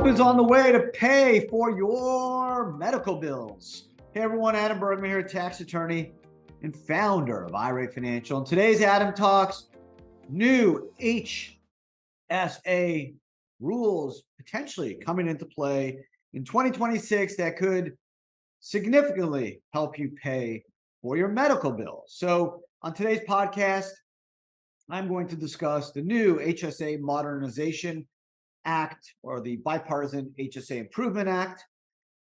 Help is on the way to pay for your medical bills. Hey everyone, Adam Bergman here, tax attorney and founder of IRA Financial. And today's Adam Talks new HSA rules potentially coming into play in 2026 that could significantly help you pay for your medical bills. So on today's podcast, I'm going to discuss the new HSA Modernization Act, or the Bipartisan HSA Improvement Act,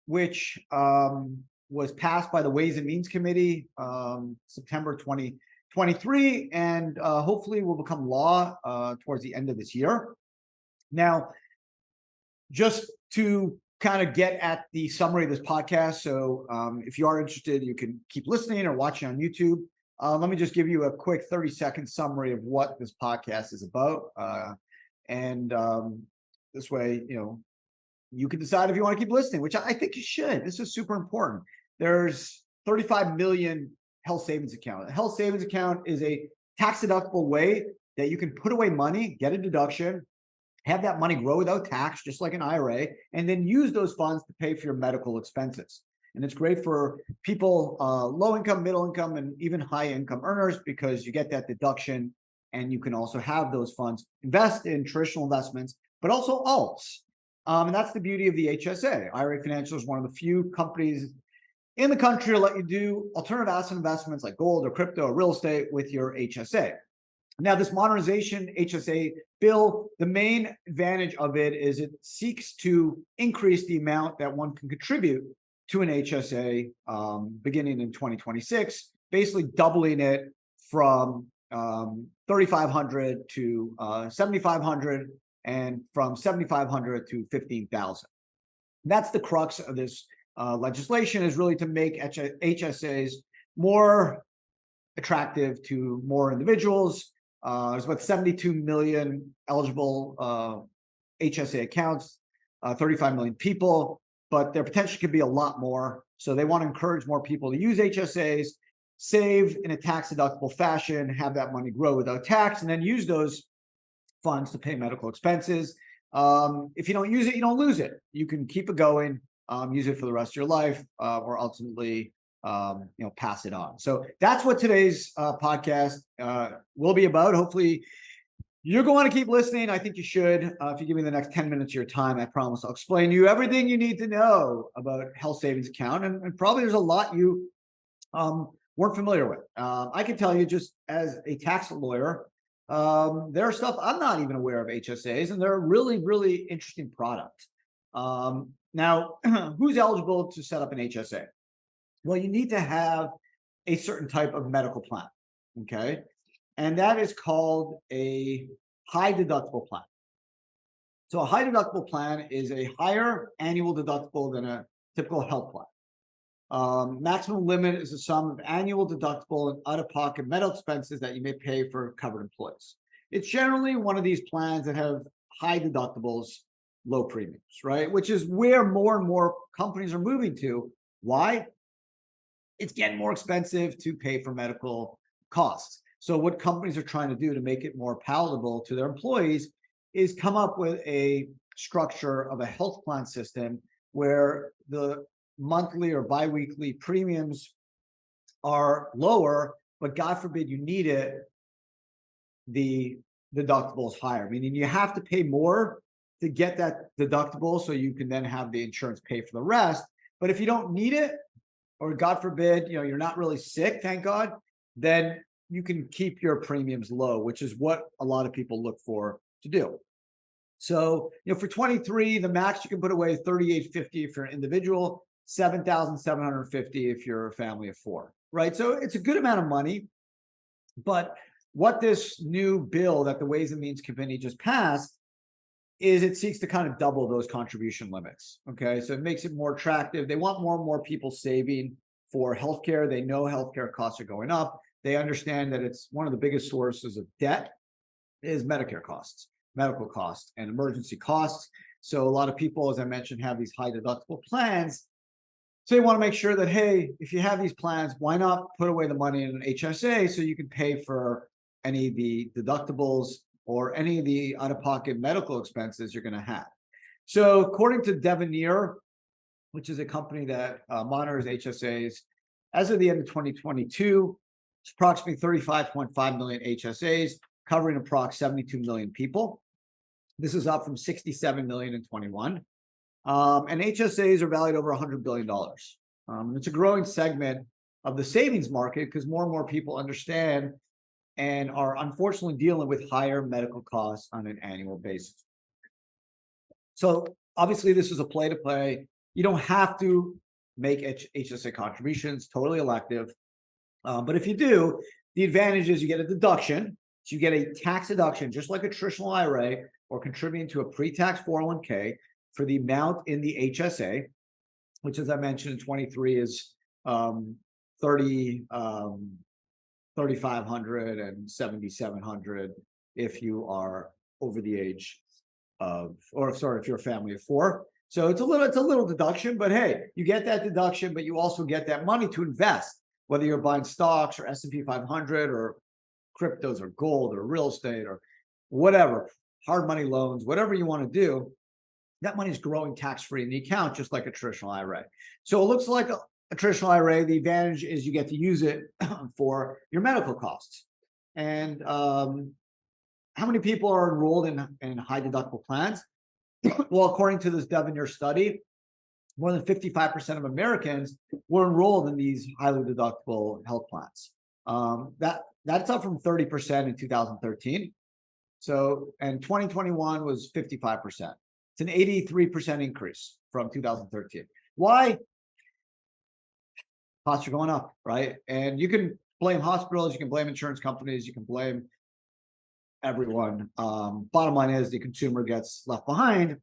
which was passed by the Ways and Means Committee September 2023, and hopefully will become law towards the end of this year. Now, just to kind of get at the summary of this podcast, so if you are interested, you can keep listening or watching on YouTube. Let me just give you a quick 30-second summary of what this podcast is about. This way, you can decide if you want to keep listening, which I think you should. This is super important. There's 35 million health savings account. A health savings account is a tax deductible way that you can put away money, get a deduction, have that money grow without tax, just like an IRA, and then use those funds to pay for your medical expenses. And it's great for people, low income, middle income, and even high income earners, because you get that deduction and you can also have those funds invest in traditional investments, but also alts. And that's the beauty of the HSA. IRA Financial is one of the few companies in the country to let you do alternative asset investments like gold or crypto or real estate with your HSA. Now, this modernization HSA bill, the main advantage of it is it seeks to increase the amount that one can contribute to an HSA beginning in 2026, basically doubling it from $3,500 to $7,500, and from $7,500 to $15,000. That's the crux of this legislation, is really to make HSAs more attractive to more individuals. There's about 72 million eligible HSA accounts, 35 million people, but there potentially could be a lot more. So they want to encourage more people to use HSAs, save in a tax deductible fashion, have that money grow without tax, and then use those funds to pay medical expenses. If you don't use it, you don't lose it. You can keep it going, use it for the rest of your life, or ultimately, pass it on. So that's what today's podcast will be about. Hopefully, you're going to keep listening. I think you should. If you give me the next 10 minutes of your time, I promise I'll explain to you everything you need to know about health savings account. And probably there's a lot you weren't familiar with. I can tell you, just as a tax lawyer, there are stuff I'm not even aware of HSAs, and they're a really, really interesting product. Now, who's eligible to set up an HSA? Well, you need to have a certain type of medical plan, okay? And that is called a high deductible plan. So a high deductible plan is a higher annual deductible than a typical health plan. Maximum limit is the sum of annual deductible and out-of-pocket medical expenses that you may pay for covered employees. It's generally one of these plans that have high deductibles, low premiums, right? Which is where more and more companies are moving to. Why? It's getting more expensive to pay for medical costs. So what companies are trying to do to make it more palatable to their employees is come up with a structure of a health plan system where the monthly or biweekly premiums are lower, but God forbid you need it, the deductible is higher, meaning you have to pay more to get that deductible so you can then have the insurance pay for the rest. But if you don't need it, or God forbid, you're not really sick, thank God, then you can keep your premiums low, which is what a lot of people look for to do. So, for 23, the max you can put away is $3,850 if you're an individual, $7,750 if you're a family of four, right? So it's a good amount of money. But what this new bill that the Ways and Means Committee just passed is it seeks to kind of double those contribution limits, okay? So it makes it more attractive. They want more and more people saving for healthcare. They know healthcare costs are going up. They understand that it's one of the biggest sources of debt is Medicare costs, medical costs, and emergency costs. So a lot of people, as I mentioned, have these high deductible plans. So they want to make sure that, hey, if you have these plans, why not put away the money in an HSA so you can pay for any of the deductibles or any of the out-of-pocket medical expenses you're going to have. So according to Devenir, which is a company that monitors HSAs, as of the end of 2022, it's approximately 35.5 million HSAs, covering approximately 72 million people. This is up from 67 million in 21. And HSAs are valued over $100 billion. It's a growing segment of the savings market because more and more people understand and are unfortunately dealing with higher medical costs on an annual basis. So obviously this is a play to play. You don't have to make HSA contributions, totally elective. But if you do, the advantage is you get a deduction. So you get a tax deduction, just like a traditional IRA, or contributing to a pre-tax 401k for the amount in the HSA, which, as I mentioned, in 23 is 3,500 and 7,700 if you are over the age of, or sorry, if you're a family of four. So it's a little deduction, but hey, you get that deduction, but you also get that money to invest, whether you're buying stocks or S&P 500 or cryptos or gold or real estate or whatever, hard money loans, whatever you want to do. That money is growing tax-free in the account, just like a traditional IRA. So it looks like a traditional IRA. The advantage is you get to use it for your medical costs. And how many people are enrolled in high deductible plans? Well, according to this Devenir study, more than 55% of Americans were enrolled in these highly deductible health plans. That's up from 30% in 2013. So, and 2021 was 55%. It's an 83% increase from 2013. Why? Costs are going up, right? And you can blame hospitals, you can blame insurance companies, you can blame everyone. Bottom line is the consumer gets left behind.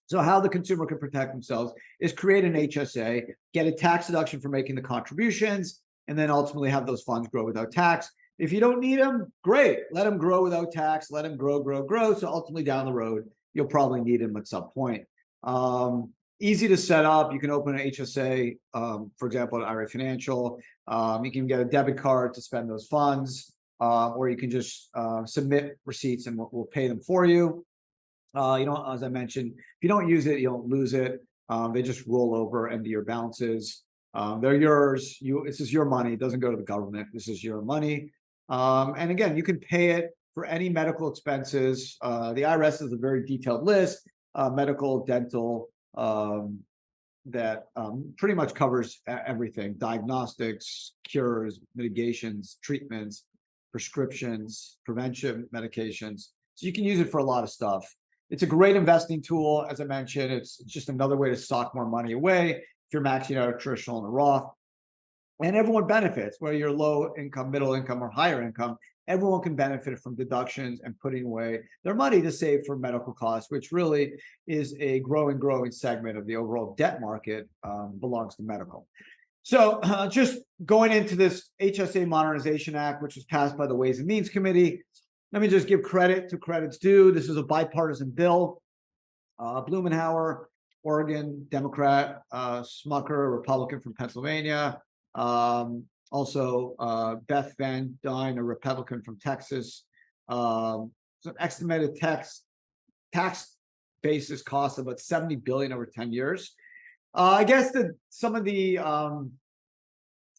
So how the consumer can protect themselves is create an HSA, get a tax deduction for making the contributions, and then ultimately have those funds grow without tax. If you don't need them, great. Let them grow without tax. Let them grow. So ultimately down the road, you'll probably need them at some point. Easy to set up. You can open an HSA, for example, at IRA Financial. You can get a debit card to spend those funds, or you can just submit receipts and we'll pay them for you. As I mentioned, if you don't use it, you don't lose it. They just roll over into your balances. They're yours. This is your money. It doesn't go to the government. This is your money. And again, you can pay it for any medical expenses. The IRS has a very detailed list, medical, dental, that pretty much covers everything: diagnostics, cures, mitigations, treatments, prescriptions, prevention medications. So you can use it for a lot of stuff. It's a great investing tool. As I mentioned, it's just another way to sock more money away if you're maxing out a traditional and a Roth. And everyone benefits, whether you're low income, middle income, or higher income. Everyone can benefit from deductions and putting away their money to save for medical costs, which really is a growing segment of the overall debt market, belongs to medical. So just going into this HSA Modernization Act, which was passed by the Ways and Means Committee, let me just give credit to credit's due. This is a bipartisan bill. Blumenauer, Oregon, Democrat, Smucker, Republican from Pennsylvania. Also, Beth Van Dyne, a Republican from Texas. Some estimated tax basis cost of about $70 billion over 10 years. I guess that some of the, I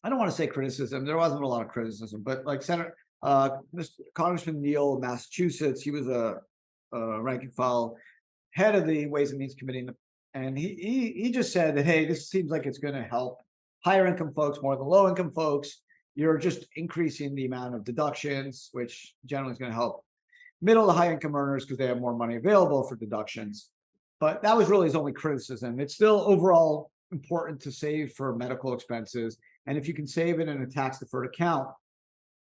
don't want to say criticism, there wasn't a lot of criticism, but like Congressman Neal of Massachusetts, he was a rank and file head of the Ways and Means Committee, and he just said that, hey, this seems like it's going to help higher income folks more than low income folks. You're just increasing the amount of deductions, which generally is going to help middle to high income earners because they have more money available for deductions. But that was really his only criticism. It's still overall important to save for medical expenses. And if you can save it in a tax deferred account,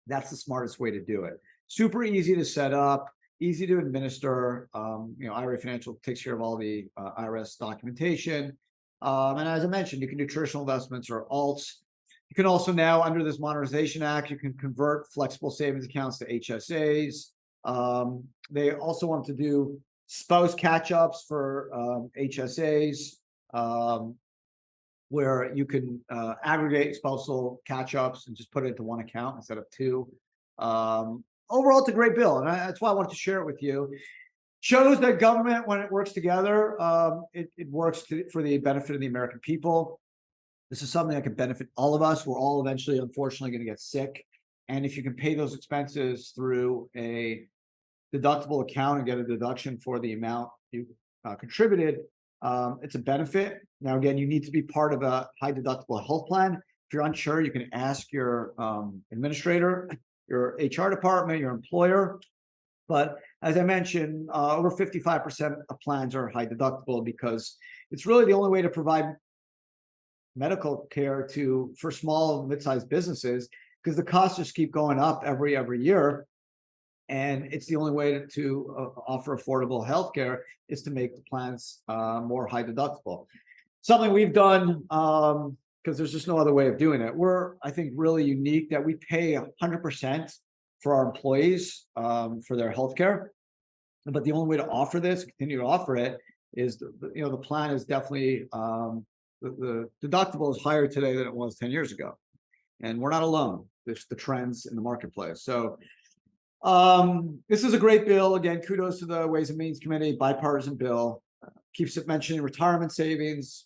that's the smartest way to do it. Super easy to set up, easy to administer. IRA Financial takes care of all the IRS documentation. And as I mentioned, you can do traditional investments or alts. You can also now, under this Modernization Act, you can convert flexible savings accounts to HSAs. They also want to do spouse catch-ups for HSAs, where you can aggregate spousal catch-ups and just put it into one account instead of two. Overall, it's a great bill, and that's why I wanted to share it with you. Shows that government, when it works together, it works for the benefit of the American people. This is something that can benefit all of us. We're all eventually, unfortunately, going to get sick. And if you can pay those expenses through a deductible account and get a deduction for the amount you contributed, it's a benefit. Now, again, you need to be part of a high deductible health plan. If you're unsure, you can ask your administrator, your HR department, your employer. But as I mentioned, over 55% of plans are high deductible because it's really the only way to provide medical care for small and mid-sized businesses, because the costs just keep going up every year. And it's the only way to offer affordable healthcare is to make the plans more high deductible. Something we've done, because there's just no other way of doing it. We're, I think, really unique that we pay 100% for our employees for their healthcare. But the only way to offer this, continue to offer it, is the plan is definitely the deductible is higher today than it was 10 years ago, and we're not alone. There's the trends in the marketplace. So this is a great bill. Again, kudos to the Ways and Means Committee, bipartisan bill. Keeps it mentioning retirement savings,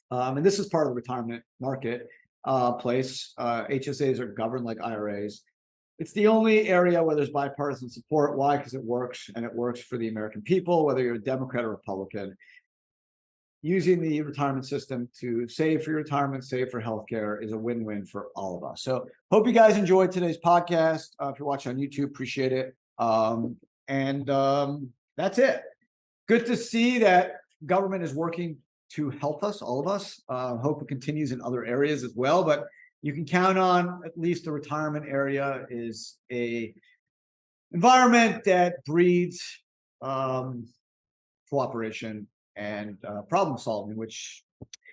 and this is part of the retirement market place. HSAs are governed like IRAs. It's the only area where there's bipartisan support. Why? Because it works, and it works for the American people, whether you're a Democrat or Republican. Using the retirement system to save for your retirement, save for healthcare is a win-win for all of us. So hope you guys enjoyed today's podcast. If you're watching on YouTube, appreciate it. That's it. Good to see that government is working to help us, all of us. Hope it continues in other areas as well, but you can count on at least the retirement area is a environment that breeds cooperation and problem solving, which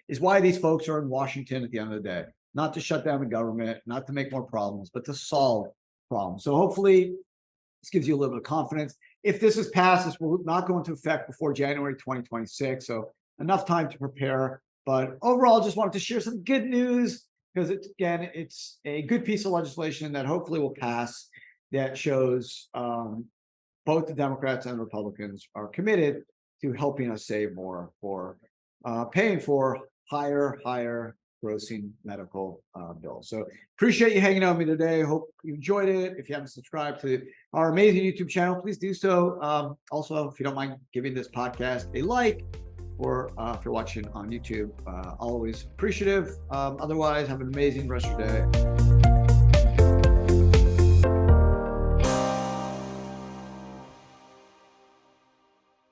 is why these folks are in Washington at the end of the day. Not to shut down the government, not to make more problems, but to solve problems. So hopefully this gives you a little bit of confidence. If this is passed, this will not go into effect before January 2026. So enough time to prepare. But overall, just wanted to share some good news, because it's a good piece of legislation that hopefully will pass, that shows both the Democrats and Republicans are committed to helping us save more for paying for higher grossing medical bills. So appreciate you hanging out with me today. Hope you enjoyed it. If you haven't subscribed to our amazing YouTube channel, please do so. Also, if you don't mind giving this podcast a like, or if you're watching on YouTube, always appreciative. Otherwise, have an amazing rest of your day.